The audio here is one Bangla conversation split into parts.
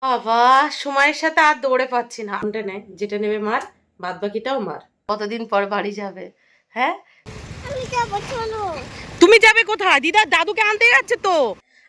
বাবা, সময়ের সাথে আর দৌড়ে পাচ্ছি না। কোনটা নেয়, যেটা নেবে মার, বাদ বাকিটাও মার। কতদিন পর বাড়ি যাবে? হ্যাঁ, আমি যাবো, চলো। তুমি যাবে কোথায়? দিদা দাদুকে আনতে যাচ্ছে তো।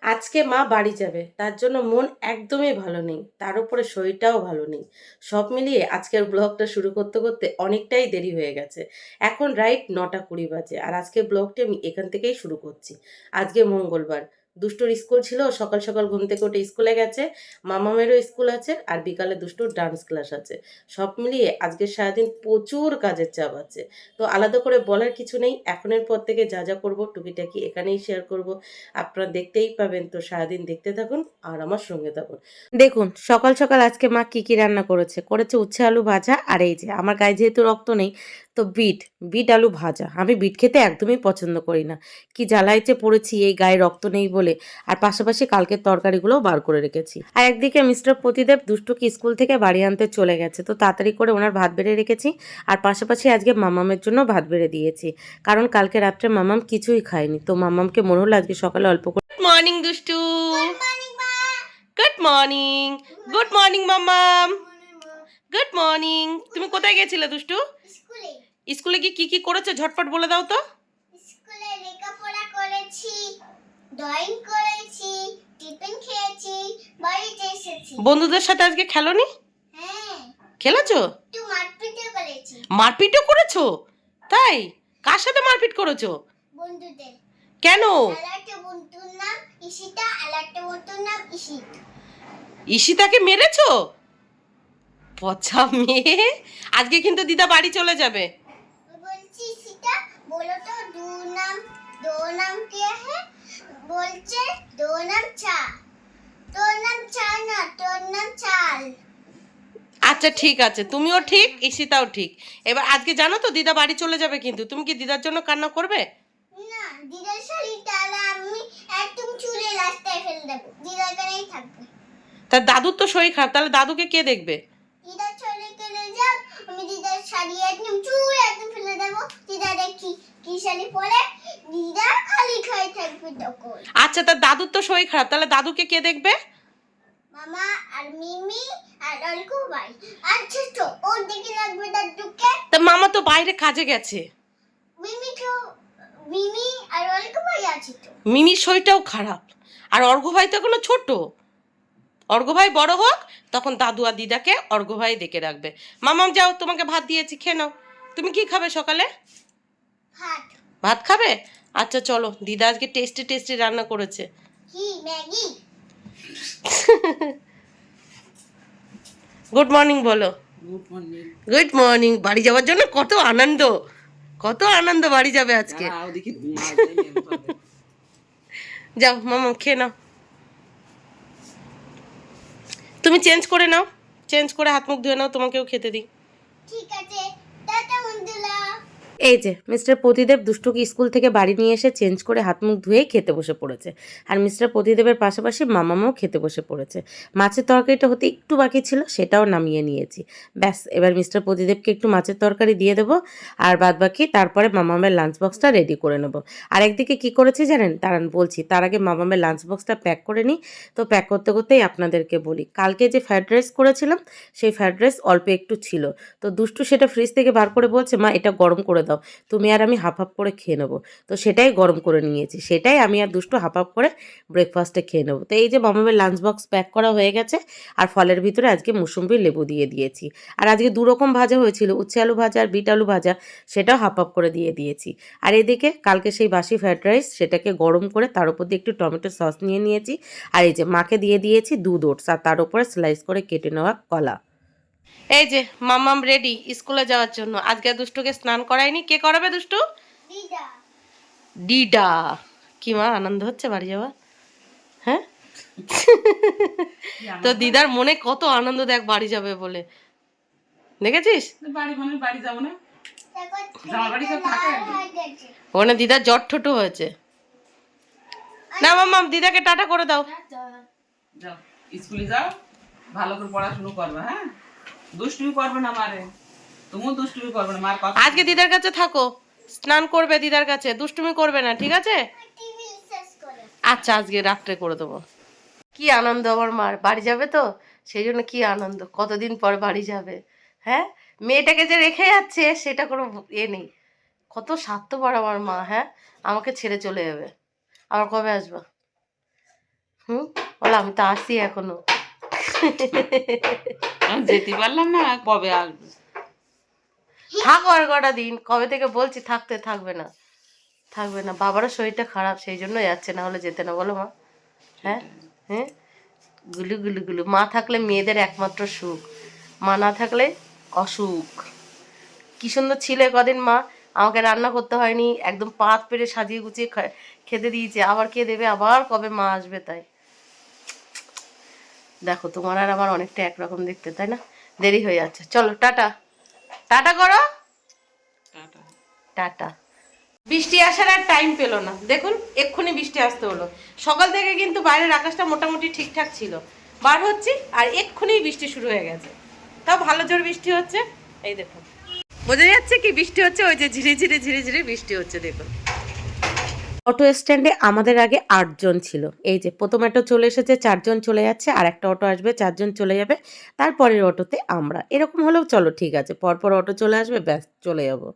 আজকে মা বাড়ি যাবে, তার জন্য মন একদমই ভালো নেই, তার উপরে শরীরটাও ভালো নেই। সব মিলিয়ে আজকের ব্লগটা শুরু করতে করতে অনেকটাই দেরি হয়ে গেছে। এখন রাইট 9:20 বাজে, আর আজকের ব্লগটি আমি এখান থেকেই শুরু করছি। আজকে মঙ্গলবার, দুষ্টুর স্কুল ছিল, সকাল সকাল ঘুম থেকে উঠে স্কুলে গেছে। মামামেরও স্কুল আছে, আর বিকালে দুষ্টুর ডান্স ক্লাস আছে। সব মিলিয়ে আজকে সারাদিন প্রচুর কাজের চাপ আছে। তো আলাদা করে বলার কিছু নেই, এখনের পর থেকে যা যা করবো টুকিটাকি এখানেই শেয়ার করব। আপনারা দেখতেই পাবেন, তো সারাদিন দেখতে থাকুন আর আমার সঙ্গে থাকুন। দেখুন সকাল সকাল আজকে মা কি কি রান্না করেছে। করেছে উচ্ছে আলু ভাজা, আর এই যে আমার গায়ে যেহেতু রক্ত নেই, তো বিট বিট আলু ভাজা। আমি বিট খেতে একদমই পছন্দ করি না, কি জ্বালাইতে পড়েছি এই গায়ে রক্ত নেই বলে। আর পাশাপাশি কালকের তরকারিগুলোও বার করে রেখেছি। আর একদিকে মিস্টার প্রতিদেব দুষ্টুকে স্কুল থেকে বাড়ি আনতে চলে গেছে, তো তাড়াতাড়ি করে ওনার ভাত বেড়ে রেখেছি। আর পাশাপাশি আজকে মামামের জন্য ভাত বেড়ে দিয়েছি, কারণ কালকে রাত্রে মামাম কিছুই খায়নি। তো মামামকে মনে হলো আজকে সকালে অল্প করে। গুড মর্নিং দুষ্টু। গুড মর্নিং মা। Good morning. গুড মর্নিং মামাম। Good morning. তুমি কোথায় গেছিলে দুষ্টু? স্কুলে। স্কুলে কি কি করেছো ঝটপট বলে দাও তো। স্কুলে লেখাপড়া করেছি, ড্রয়িং করেছি, টিফিন খেয়েছি, বাড়িতে এসেছি। বন্ধুদের সাথে আজকে খেলোনি? হ্যাঁ। খেলেছো? একটু মারপিটও করেছি। মারপিটও করেছো? তাই? কার সাথে মারপিট করেছো? বন্ধুদের। কেন? আরেকটা বন্ধুর নাম ঈশিতা, আরেকটা বন্ধুর নাম ঈশিত। ঈশিতাকে মেরেছো? পচা মেয়ে। আজকে কিন্তু দিদা বাড়ি চলে যাবে। বলছি ঈশিতা, बोलो तो दो नाम क्या है? बोलছে दो नाम चा, তোর নাম চা না, তোর নাম চাল। আচ্ছা ঠিক আছে, তুমিও ঠিক, ঈশিতাও ঠিক। এবার আজকে জানো তো দিদা বাড়ি চলে যাবে, কিন্তু তুমি কি দিদার জন্য কান্না করবে? না, দিদার শাড়ি তাহলে আমি একদম চুলে রাস্তায় ফেলে দেবো, দিদার কাছেই থাকবে। তার দাদুর তো শরীর খারাপ, তাহলে দাদুকে কে দেখবে? দিদার চলে চলে যাও, আমি দিদার শাড়ি একদম চুলে একদম ফেলে দেবো। দিদা দেখি কি শাড়ি পরে, দিদা খালি খাই থাকবে তখন। আচ্ছা, তার দাদুর তো শরীর খারাপ, তাহলে দাদুকে কে দেখবে? মামা আর মিমি আর অল্কু ভাই আর ছোট, ওর দিকে লাগবে দাদুকে। তা মামা তো বাইরে কাজে গেছে। মিমি আর অল্কু ভাই আছে তো। মিমির শরীরটাও খারাপ, আর অর্ঘ্য ভাই তো এখনো ছোট। অর্ঘ্য ভাই বড় হোক, তখন দাদু আর দিদাকে অর্ঘ্য ভাই ডেকে রাখবে। মামাম যাও, তোমাকে ভাত দিয়েছি, খেয়ে নাও। তুমি কি খাবে সকালে? ভাত। ভাত খাবে? আচ্ছা চলো, দিদা আজকে টেস্টি টেস্টি রান্না করেছে। কি ম্যাগি? গুড মর্নিং বলো। Good morning. Good morning. বাড়ি যাওয়ার জন্য কত আনন্দ, কত আনন্দ, বাড়ি যাবে আজকে। দাঁড়াও দেখি যাও মামাম খেয়ে নাও। তুমি চেঞ্জ করে নাও, চেঞ্জ করে হাত মুখ ধুয়ে নাও, তোমাকেও খেতে দিই। ঠিক আছে, টাটা বন্ধুরা। এই যে মিস্টার প্রতিদেব দুষ্টুকে স্কুল থেকে বাড়ি নিয়ে এসে চেঞ্জ করে হাত মুখ ধুয়েই খেতে বসে পড়েছে। আর মিস্টার প্রতিদেবের পাশাপাশি মামামাও খেতে বসে পড়েছে। মাছের তরকারিটা হতে একটু বাকি ছিল, সেটাও নামিয়ে নিয়েছি। ব্যাস, এবার মিস্টার প্রতিদেবকে একটু মাছের তরকারি দিয়ে দেবো, আর বাদ বাকি তারপরে মামামের লাঞ্চ বক্সটা রেডি করে নেবো। আর একদিকে কী করেছি জানেন, দাঁড়ান বলছি, তার আগে মামামের লাঞ্চ বক্সটা প্যাক করে নিই। তো প্যাক করতে করতেই আপনাদেরকে বলি, কালকে যে ফ্রাইড রাইস করেছিলাম, সেই ফ্রাইড রাইস অল্প একটু ছিল। তো দুষ্টু সেটা ফ্রিজ থেকে বার করে বলছে, মা এটা গরম করে দাও, তুমি আর আমি হাফ হাফ করে খেয়ে নেবো। তো সেটাই গরম করে নিয়েছি, সেটাই আমি আর দুষ্টু হাফ হাফ করে ব্রেকফাস্টে খেয়ে নেবো। তো এই যে মামামের লাঞ্চ বক্স প্যাক করা হয়ে গেছে, আর ফলের ভিতরে আজকে মুসুম্বি লেবু দিয়ে দিয়েছি। আর আজকে দুরকম ভাজা হয়েছিল, উচ্ছে আলু ভাজা আর বিট আলু ভাজা, সেটাও হাফ হাফ করে দিয়ে দিয়েছি। আর এদিকে কালকে সেই বাসি ফ্রাইড রাইস, সেটাকে গরম করে তার উপর দিয়ে একটু টমেটো সস নিয়ে নিয়েছি। আর এই যে মাকে দিয়ে দিয়েছি দুধ ওটস, আর তার উপরে স্লাইস করে কেটে নেওয়া কলা। এই যে মাম্মাম রেডি স্কুলে যাওয়ার জন্য। আজকে দুষ্টুকে স্নান করায়নি, কে করাবে দুষ্টু? দিদা। ডিডা। কি মা আনন্দ হচ্ছে বাড়ি যাওয়া? হ্যাঁ, তো দিদার মনে কত আনন্দ, দেখ বাড়ি যাবে বলে, দেখেছিস? বাড়ি মানে বাড়ি যাবো না, দেখো জামা বাড়ি সব থাকে। হয়ে গেছে। ওখানে দিদার জ্বর ঠোঁটো হয়েছে। না মাম্মাম, দিদাকে টাটা করে দাও। যাও স্কুলে যাও, ভালো করে পড়াশোনা করবে। হ্যাঁ, দুষ্টুমি করবে না মারে, তুমিও দুষ্টুমি করবে না মার কথা। আজকে দিদার কাছে থাকো, স্নান করবে দিদার কাছে, দুষ্টুমি করবে না, ঠিক আছে? টিভি শেষ করে। আচ্ছা আজকে রাত্রে করে দেবো। কি আনন্দ আমার মার, বাড়ি যাবে তো। সেই জন্য কি আনন্দ, কতদিন পর বাড়ি যাবে। হ্যাঁ, মেয়েটাকে যে রেখে যাচ্ছে সেটা কোনো এ নেই। কত স্বার্থপর আমার মা। হ্যাঁ, আমাকে ছেড়ে চলে যাবে। আবার কবে আসবা? বলো আমি তো আসছি এখনো। আমি যেতে পারলাম না, কবে আসবে? থাকো আর কটা দিন, কবে থেকে বলছি থাকতে, থাকবে না, থাকবে না। বাবারও শরীরটা খারাপ, সেই জন্য যাচ্ছে, না হলে যেতে না, বলো মা। হ্যাঁ, হ্যাঁ, গুলু গুলু গুলু। মা থাকলে মেয়েদের একমাত্র সুখ, মা না থাকলে অসুখ। কি সুন্দর ছিল কদিন মা, আমাকে রান্না করতে হয়নি, একদম পাত পেরে সাজিয়ে গুছিয়ে খেতে দিয়েছে। আবার কে দেবে, আবার কবে মা আসবে তাই। দেখো তোমার আর আমার অনেকটা একরকম দেখতে, তাই না? দেরি হয়ে যাচ্ছে, চলো টাটা, টাটা করো, টাটা। টাটা। বৃষ্টি আসার আর টাইম পেলো না, দেখুন এক্ষুনি বৃষ্টি আসতে হলো। সকাল থেকে কিন্তু বাইরের আকাশটা মোটামুটি ঠিকঠাক ছিল, বার হচ্ছি আর এক্ষুনি বৃষ্টি শুরু হয়ে গেছে। তাও ভালো জোর বৃষ্টি হচ্ছে, এই দেখুন বোঝা যাচ্ছে কি বৃষ্টি হচ্ছে, ওই যে ঝিরে ঝিরে ঝিরে ঝিরে বৃষ্টি হচ্ছে দেখুন। অটো স্ট্যান্ডে আমাদের আগে 8 জন ছিল, এই যে প্রথম অটো চলে এসেছে, 4 জন চলে যাচ্ছে, আর একটা অটো আসবে, 4 জন চলে যাবে, তারপরের অটোতে আমরা। এরকম হলেও চলো ঠিক আছে, পরপর অটো চলে আসবে, ব্যাস চলে যাবো।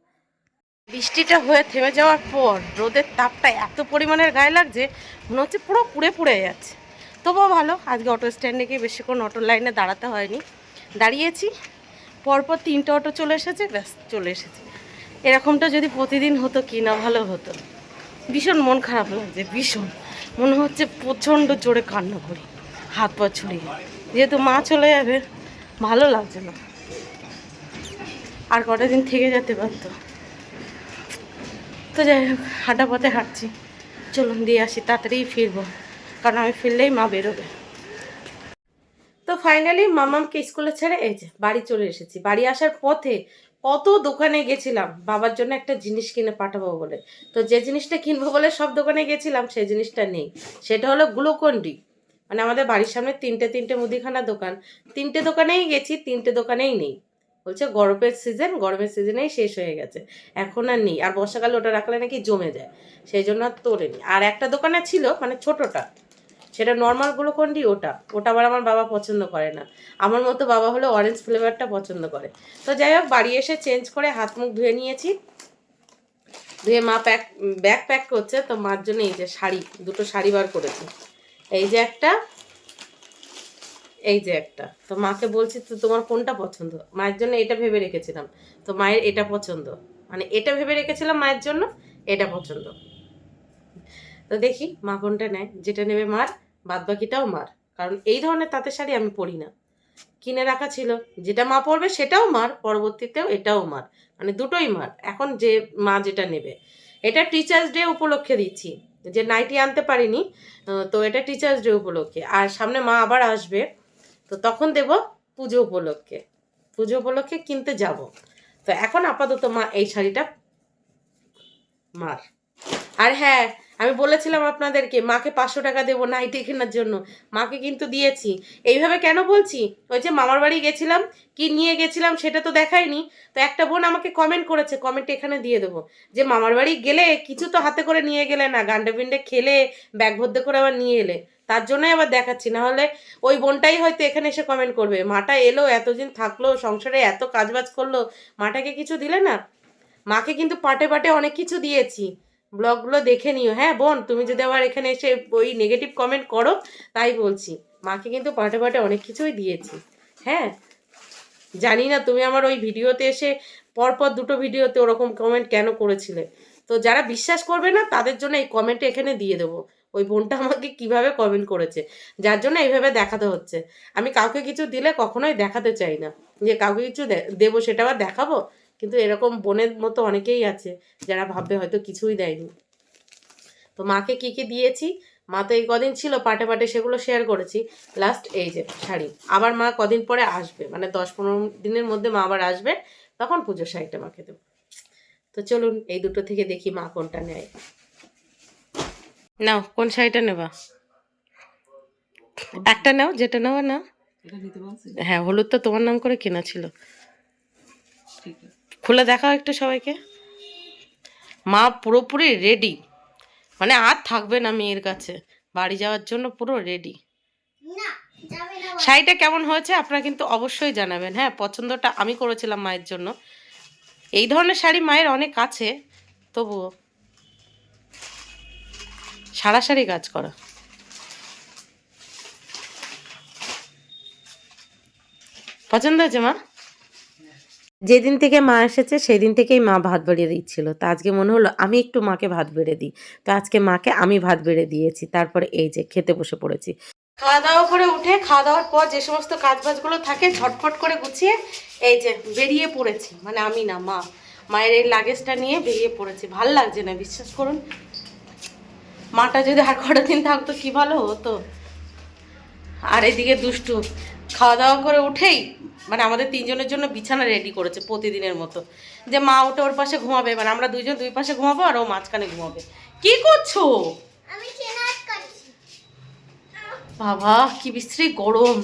বৃষ্টিটা হয়ে থেমে যাওয়ার পর রোদের তাপটা এত পরিমাণের গায়ে লাগছে, মনে হচ্ছে পুরো পুড়ে পুড়ে যাচ্ছে। তবুও ভালো, আজকে অটো স্ট্যান্ডে গিয়ে বেশিক্ষণ অটোর লাইনে দাঁড়াতে হয়নি, দাঁড়িয়েছি, পরপর 3টে অটো চলে এসেছে, ব্যাস চলে এসেছে। এরকমটা যদি প্রতিদিন হতো কি না ভালো হতো। ভীষণ মন খারাপ লাগছে, ভীষণ মনে হচ্ছে প্রচণ্ড জোরে কান্না করি, হাত পা ছড়িয়ে। যেহেতু মা চলে যাবে, ভালো লাগছে না, আর কটা দিন থেকে যেতে পারতো। তো যাই হোক, হাঁটা পথে হাঁটছি, চলুন দিয়ে আসি, তাড়াতাড়ি ফিরবো, কারণ আমি ফিরলেই মা বেরোবে। তো ফাইনালি মামামকে স্কুলে ছেড়ে এই যে বাড়ি চলে এসেছি। বাড়ি আসার পথে কত দোকানে গেছিলাম বাবার জন্য একটা জিনিস কিনে পাঠাবো বলে। তো যে জিনিসটা কিনবো বলে সব দোকানে গেছিলাম, সেই জিনিসটা নেই। সেটা হলো গ্লুকন-ডি। মানে আমাদের বাড়ির সামনে তিনটে মুদিখানা দোকান, 3টে দোকানেই গেছি, 3টে দোকানেই নেই। বলছে গরমের সিজন, গরমের সিজনেই শেষ হয়ে গেছে, এখন আর নেই, আর বর্ষাকালে ওটা রাখলে নাকি জমে যায়, সেই জন্য আর তোলেনি। আর একটা দোকানে ছিল, মানে ছোটটা, সেটা নর্মাল গ্লুকন-ডি, ওটা ওটা আবার আমার বাবা পছন্দ করে না। আমার মতো বাবা হলো অরেঞ্জ ফ্লেভারটা পছন্দ করে। তো যাই হোক, বাড়ি এসে চেঞ্জ করে হাত মুখ ধুয়ে নিয়েছি, ধুয়ে মা ব্যাগ প্যাক করছে। তো মার জন্য এই যে শাড়ি, 2টো শাড়ি বার করেছি, এই যে একটা, এই যে একটা। তো মাকে বলছি তো তোমার কোনটা পছন্দ, মায়ের জন্য এটা ভেবে রেখেছিলাম, তো মায়ের এটা পছন্দ, মানে এটা ভেবে রেখেছিলাম মায়ের জন্য, এটা পছন্দ। তো দেখি মা কোনটা নেয়, যেটা নেবে মার, বাদ বাকিটাও মার, কারণ এই ধরনের তাঁতের শাড়ি আমি পরি না, কিনে রাখা ছিল। যেটা মা পরবে সেটাও মার, পরবর্তীতেও এটাও মার, মানে দুটোই মার। এখন যে মা যেটা নেবে, এটা টিচার্স ডে উপলক্ষে দিচ্ছি, যে নাইটি আনতে পারিনি, তো এটা টিচার্স ডে উপলক্ষে। আর সামনে মা আবার আসবে, তো তখন দেব পুজো উপলক্ষে, পুজো উপলক্ষে কিনতে যাব। তো এখন আপাতত মা এই শাড়িটা মার। আর হ্যাঁ, আমি বলেছিলাম আপনাদেরকে মাকে 500 টাকা দেবো নাইটি কেনার জন্য, মাকে কিন্তু দিয়েছি। এইভাবে কেন বলছি, ওই যে মামার বাড়ি গেছিলাম, কি নিয়ে গেছিলাম সেটা তো দেখাইনি। তো একটা বোন আমাকে কমেন্ট করেছে, কমেন্টে এখানে দিয়ে দেবো, যে মামার বাড়ি গেলে কিছু তো হাতে করে নিয়ে গেলে না, গান্ডে বিন্ডে খেলে ব্যাগ ভর্তি করে আবার নিয়ে এলে, তার জন্যই আবার দেখাচ্ছি। না হলে ওই বোনটাই হয়তো এখানে এসে কমেন্ট করবে, মাটা এলো, এতদিন থাকলো, সংসারে এত কাজবাজ করলো, মাটাকে কিছু দিলে না। মাকে কিন্তু পাটে পাটে অনেক কিছু দিয়েছি, ব্লগগুলো দেখে নিও। হ্যাঁ বোন, তুমি যদি আবার এখানে এসে ওই নেগেটিভ কমেন্ট করো, তাই বলছি, মাকে কিন্তু পাটে পাটে অনেক কিছুই দিয়েছি। হ্যাঁ, জানি না তুমি আমার ওই ভিডিওতে এসে পরপর 2টো ভিডিওতে ওরকম কমেন্ট কেন করেছিলে। তো যারা বিশ্বাস করবে না তাদের জন্য এই কমেন্টে এখানে দিয়ে দেবো, ওই বোনটা আমাকে কিভাবে কমেন্ট করেছে, যার জন্য এইভাবে দেখাতে হচ্ছে। আমি কাউকে কিছু দিলে কখনোই দেখাতে চাই না, যে কাউকে কিছু দেবো সেটা আবার দেখাবো। কিন্তু এরকম বোনের মতো অনেকেই আছে যারা ভাববে হয়তো কিছুই দেয়নি। তো মাকে কি কি দিয়েছি, মা তো এই কদিন ছিল পাটে পাটে, সেগুলো শেয়ার করেছি। লাস্ট এই যে শাড়ি, আবার মা কদিন পরে আসবে, মানে 10-15 দিনের মধ্যে মা আবার আসবে, তখন পুজোর শাড়িটা মাকে দেবো। তো চলুন এই দুটো থেকে দেখি মা কোনটা নেয়। নাও, কোন শাড়িটা নেবা? একটা নাও, যেটা নাও না। এটা নিতে বলছি, হ্যাঁ, হলুদ তো তোমার নাম করে কেনা ছিল। ঠিক আছে। খুলে দেখাও একটু সবাইকে। মা পুরোপুরি রেডি, মানে আর থাকবে না মেয়ের কাছে, বাড়ি যাওয়ার জন্য পুরো রেডি। না, যাবে না শাড়িটা কেমন হয়েছে আপনারা কিন্তু অবশ্যই জানাবেন। হ্যাঁ, পছন্দটা আমি করেছিলাম মায়ের জন্য। এই ধরনের শাড়ি মায়ের অনেক আছে, তবুও সারাসারি কাজ করা। পছন্দ হয়েছে মা? যেদিন থেকে মা এসেছে সেই দিন থেকেই মা ভাত বেড়ে দিচ্ছিল। তো আজকে মনে হলো আমি একটু মাকে ভাত বেড়ে দিই। তো আজকে মাকে আমি ভাত বেড়ে দিয়েছি। তারপরে এই যে খেতে বসে পড়েছি। খাওয়া দাওয়া করে উঠে খাওয়া দাওয়ার পর যে সমস্ত কাজবাজগুলো থাকে ঝটফট করে গুছিয়ে এই যে বেরিয়ে পড়েছি। মানে আমি না, মা মায়ের এই লাগেজটা নিয়ে বেরিয়ে পড়েছি। ভাল লাগছে না, বিশ্বাস করুন। মাটা যদি আর কটা দিন থাকতো কি ভালো হতো। আর এদিকে দুষ্টু খাওয়া দাওয়া করে উঠেই মানে আমাদের তিনজনের জন্য বিছানা রেডি করেছে প্রতিদিনের মতো, যে মা উঠে ওর পাশে ঘুমাবে, মানে আমরা দুইজন দুই পাশে ঘুমাবো আর ও মাঝখানে ঘুমাবে। কি করছো? আমি চেনাত করছি। বাবা কি বিশ্রী গরম।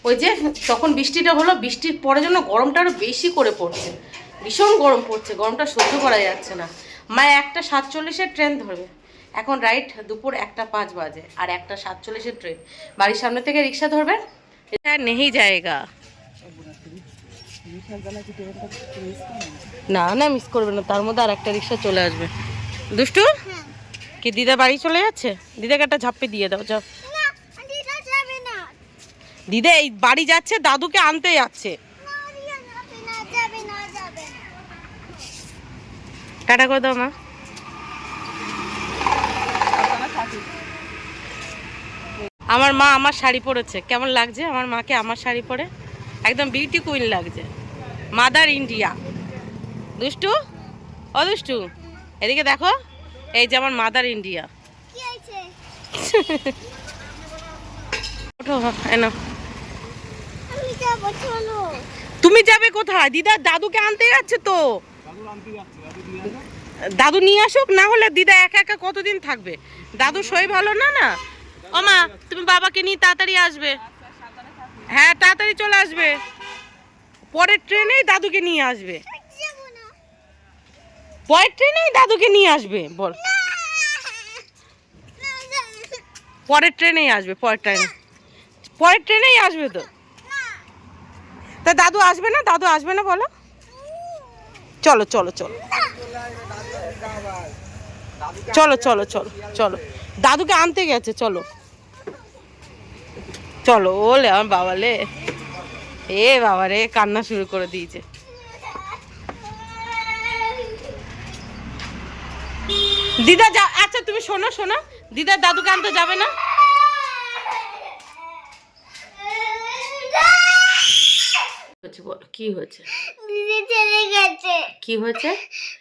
ওই যে তখন বৃষ্টিটা হলো, বৃষ্টির পরে জন্য গরমটা আরো বেশি করে পড়ছে, ভীষণ গরম পড়ছে, গরমটা সহ্য করা যাচ্ছে না। মা 1:47-এর ট্রেন ধরবে, এখন রাইট দুপুর 1:05 বাজে, আর 1:47-এর ট্রেন। বাড়ির সামনে থেকে রিক্সা ধরবে, এটা নেই জায়গা। না না, মিস করবে না, তার মধ্যে আর একটা রিক্সা চলে আসবে। দুষ্টু কি দিদা বাড়ি চলে যাচ্ছে? দিদাকে একটা ঝাপ্পি দিয়ে দাও, যাও। না, দিদা যাবে না। দিদা এই বাড়ি যাচ্ছে, দাদুকে আনতে যাচ্ছে। না, দিদা যাবে না, যাবে না, যাবে না। টাটা করে দাও মা। আমার মা আমার শাড়ি পরেছে, কেমন লাগছে আমার মাকে আমার শাড়ি পরে? একদম বিউটি কুইন লাগছে, মাদার ইন্ডিয়া। দুষ্টু, ও দুষ্টু, এদিকে দেখো, এই যে আমার মাদার ইন্ডিয়া। কি হয়েছে? ওঠো, এনো। আমি যাবো, চলো। তুমি যাবে কোথায়? দিদা দাদুকে আনতে যাচ্ছে তো। দাদু নিয়ে আসুক, না হলে দিদা একা একা কতদিন থাকবে? দাদু শরীর ভালো না। না ও মা, তুমি বাবাকে নিয়ে তাড়াতাড়ি আসবে। হ্যাঁ, তাড়াতাড়ি চলে আসবে, পরের ট্রেনেই দাদুকে নিয়ে আসবে। যাবো না। পরের ট্রেনেই দাদুকে নিয়ে আসবে, বল। পরের ট্রেনেই আসবে, পরের ট্রেনেই আসবে তো। তা দাদু আসবে না? দাদু আসবে না বলো। চলো চলো চলো চলো চলো চলো চলো, দাদুকে আনতে গেছে, চলো চলো। ওলে আমার বাবা লে, এ বাবা রে, কান্না শুরু করে দিয়েছে। দিদা যা, আচ্ছা তুমি শোনো শোনো, দিদা দাদুকে আনতে যাবে না? বলো কি হয়েছে? দিদি চলে গেছে। কি হয়েছে?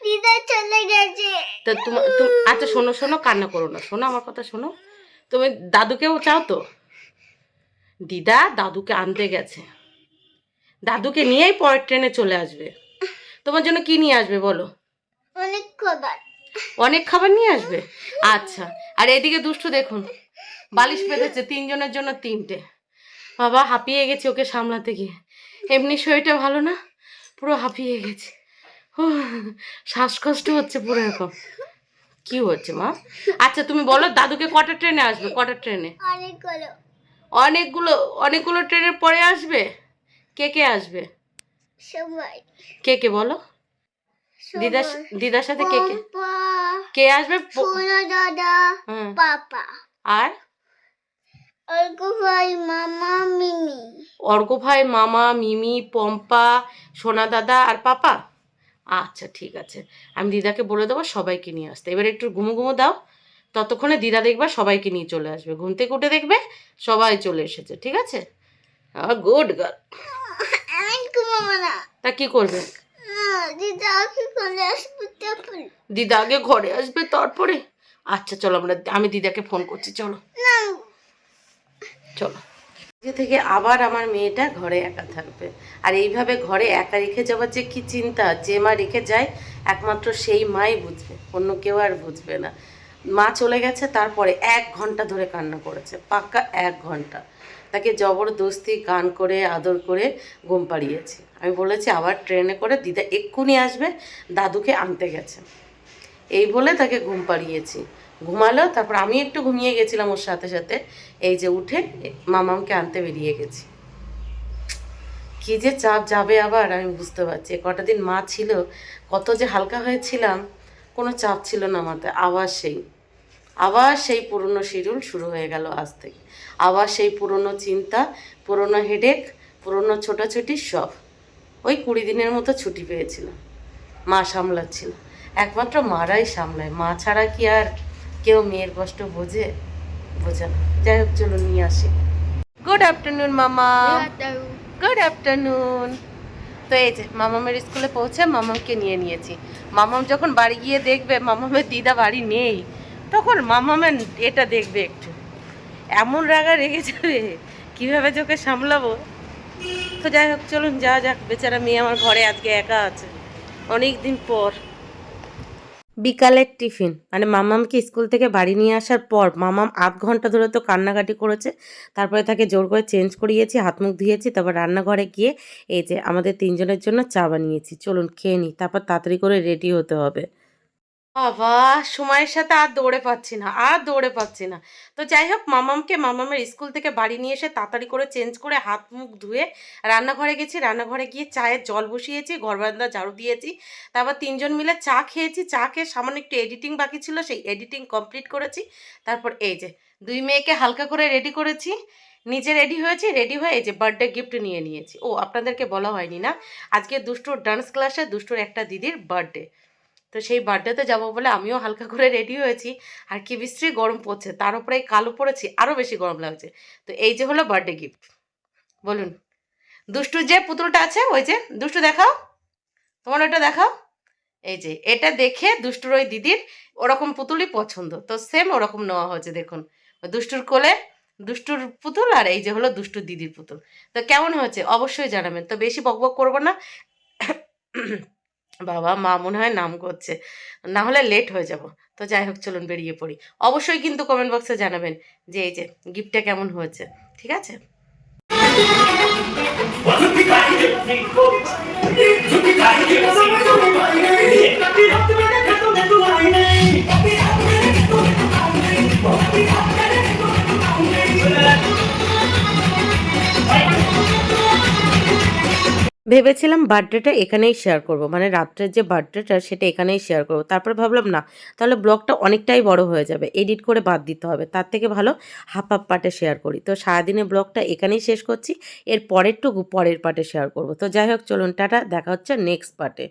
দিদা চলে গেছে। তা তোমার, আচ্ছা শোনো শোনো, কান্না করো না, শোনো আমার কথা শোনো। তুমি দাদুকেও চাও তো? দিদা দাদুকে আনতে গেছে, দাদুকে নিয়েই পরের ট্রেনে চলে আসবে। তোমার জন্য কি নিয়ে আসবে বলো? অনেক খাবার। অনেক খাবার নিয়ে আসবে। আচ্ছা, আর এদিকে দুষ্টু দেখুন, বালিশ পেতেছে তিনজনের জন্য 3টে। বাবা হাঁপিয়ে গেছি ওকে সামলাতে গিয়ে, এমনি শরীরটা ভালো না, পুরো হাঁপিয়ে গেছি। শ্বাসকষ্ট হচ্ছে পুরো এরকম। কি হচ্ছে মা? আচ্ছা তুমি বলো, দাদুকে কটা ট্রেনে আসবে? কটা ট্রেনে? অনেকগুলো। অনেকগুলো, অনেকগুলো ট্রেনের পরে আসবে। কে কে আসবে? সবাই। কে কে বলো? দিদার দিদার সাথে কে কে কে আসবে? সোনা দাদা, হুম, পাপা, আর অর্ক ভাই, মামা, মিমি। অর্ক ভাই, মামা, মিমি, পম্পা, সোনা দাদা আর পাপা। আচ্ছা ঠিক আছে, আমি দিদাকে বলে দেবো সবাইকে নিয়ে আসতে। এবার একটু ঘুমো ঘুমো দাও, ততক্ষণে দিদা দেখবা সবাইকে নিয়ে চলে আসবে। ঘুম থেকে উঠে দেখবে সবাই চলে এসেছে, ঠিক আছে? Good girl. আমি ঘুমাবো না। তা কি করবে? না, দিদা আগে চলে আসবে তখন। দিদা আগে ঘরে আসবে তারপরে? আচ্ছা চলো, আমি দিদাকে ফোন করছি, চলো না, চলো। আজকে থেকে আবার আমার মেয়েটা ঘরে একা থাকবে। আর এইভাবে ঘরে একা রেখে যাওয়ার যে কি চিন্তা, যে মা রেখে যায় একমাত্র সেই মাই বুঝবে, অন্য কেউ আর বুঝবে না। মা চলে গেছে, তারপরে 1 ঘন্টা ধরে কান্না করেছে, পাক্কা 1 ঘন্টা। তাকে জবরদস্তি গান করে আদর করে ঘুম পাড়িয়েছি। আমি বলেছি আবার ট্রেনে করে দিদা এক্ষুনি আসবে, দাদুকে আনতে গেছে, এই বলে তাকে ঘুম পাড়িয়েছি। ঘুমালো, তারপর আমি একটু ঘুমিয়ে গেছিলাম ওর সাথে সাথে। এই যে উঠে মামামকে আনতে বেরিয়ে গেছি। কি যে চাপ যাবে আবার আমি বুঝতে পারছি। কটা দিন মা ছিল, কত যে হালকা হয়েছিলাম, কোনো চাপ ছিল না মাথায়। আবার সেই পুরনো শিডিউল শুরু হয়ে গেল আজ থেকে। আবার সেই পুরনো চিন্তা, পুরনো হেডেক, পুরনো ছোটাছুটি সব। ওই 20 দিনের মতো ছুটি পেয়েছিল, মা সামলাচ্ছিল। একমাত্র মারাই সামলায়, মা ছাড়া কি আর কেউ মেয়ের কষ্ট বোঝে? বোঝে না। যাই হোক, চলো নিয়ে আসি। গুড আফটারনুন মামা। Good afternoon. তো এই যে মামামের স্কুলে পৌঁছে মামামকে নিয়ে নিয়েছি। মামাম যখন বাড়ি গিয়ে দেখবে মামামের দিদা বাড়ি নেই, তখন মামামের এটা দেখবে একটু, এমন রাগা রেগে যাবে, কীভাবে চোখে সামলাবো। তো যাই হোক, চলুন যাওয়া যাক। বেচারা মেয়ে আমার ঘরে আজকে একা আছে, অনেক দিন পর। বিকালের টিফিন মানে মামামকে স্কুল থেকে বাড়ি নিয়ে আসার পর মামাম 8 ঘন্টা ধরে তো কান্নাকাটি করেছে। তারপরে তাকে জোর করে চেঞ্জ করিয়েছি, হাত মুখ ধুয়েছি, তারপর রান্নাঘরে গিয়ে এই যে আমাদের 3 জনের জন্য চা বানিয়েছি। চলুন খেয়ে নিই, তারপর তাড়াতাড়ি করে রেডি হতে হবে। বাবা, সময়ের সাথে আর দৌড়ে পাচ্ছি না। তো যাই হোক, মামামের স্কুল থেকে বাড়ি নিয়ে এসে তাড়াতাড়ি করে চেঞ্জ করে হাত মুখ ধুয়ে রান্নাঘরে গেছি। রান্নাঘরে গিয়ে চায়ের জল বসিয়েছি, ঘর বারান্দা ঝাড়ু দিয়েছি। তারপর 3 জন মিলে চা খেয়েছি। চা খেয়ে সামান্য একটু এডিটিং বাকি ছিল, সেই এডিটিং কমপ্লিট করেছি। তারপর এই যে 2 মেয়েকে হালকা করে রেডি করেছি, নিজে রেডি হয়েছি। রেডি হয়ে এই যে বার্থডে গিফট নিয়ে নিয়েছি। ও, আপনাদেরকে বলা হয়নি না, আজকে দুষ্টুর ডান্স ক্লাসে দুষ্টুর একটা দিদির বার্থডে। তো সেই বার্থডেতে যাবো বলে আমিও হালকা করে রেডি হয়েছি। আর কি বিশ্রী গরম পড়ছে, তার উপরে এই কালো পড়েছি, আরও বেশি গরম লাগছে। তো এই যে হলো বার্থডে গিফট। বলুন, দুষ্টুর যে পুতুলটা আছে, ওই যে দুষ্টু দেখাও, তোমার ওইটা দেখাও। এই যে এটা দেখে দুষ্টুর ওই দিদির ওরকম পুতুলই পছন্দ, তো সেম ওরকম নেওয়া হয়েছে। দেখুন, ওই দুষ্টুর কোলে দুষ্টুর পুতুল, আর এই যে হলো দুষ্টুর দিদির পুতুল। তো কেমন হয়েছে অবশ্যই জানাবেন। তো বেশি বকবক করবো না। বাবা, মা মনে হয় নাম করছে, না হলে লেট হয়ে যাব। তো যাই হোক, চলুন বেরিয়ে পড়ি। অবশ্যই কিন্তু কমেন্ট বক্সে জানাবেন যে এই যে গিফটটা কেমন হয়েছে, ঠিক আছে? ভেবেছিলাম বার্থডেটা এখানেই শেয়ার করব, মানে রাত্রের যে বার্থডেটা সেটা এখানেই শেয়ার করব। তারপর ভাবলাম না, তাহলে ব্লগটা অনেকটাই বড় হয়ে যাবে, এডিট করে বাদ দিতে হবে। তার থেকে ভালো হাফ হাফ পার্টে শেয়ার করি। তো সারাদিনের ব্লগটা এখানেই শেষ করছি, এর পরেরটুকু পরের পার্টে শেয়ার করব। তো যাই হোক, চলুন টাটা, দেখা হচ্ছে নেক্সট পার্টে।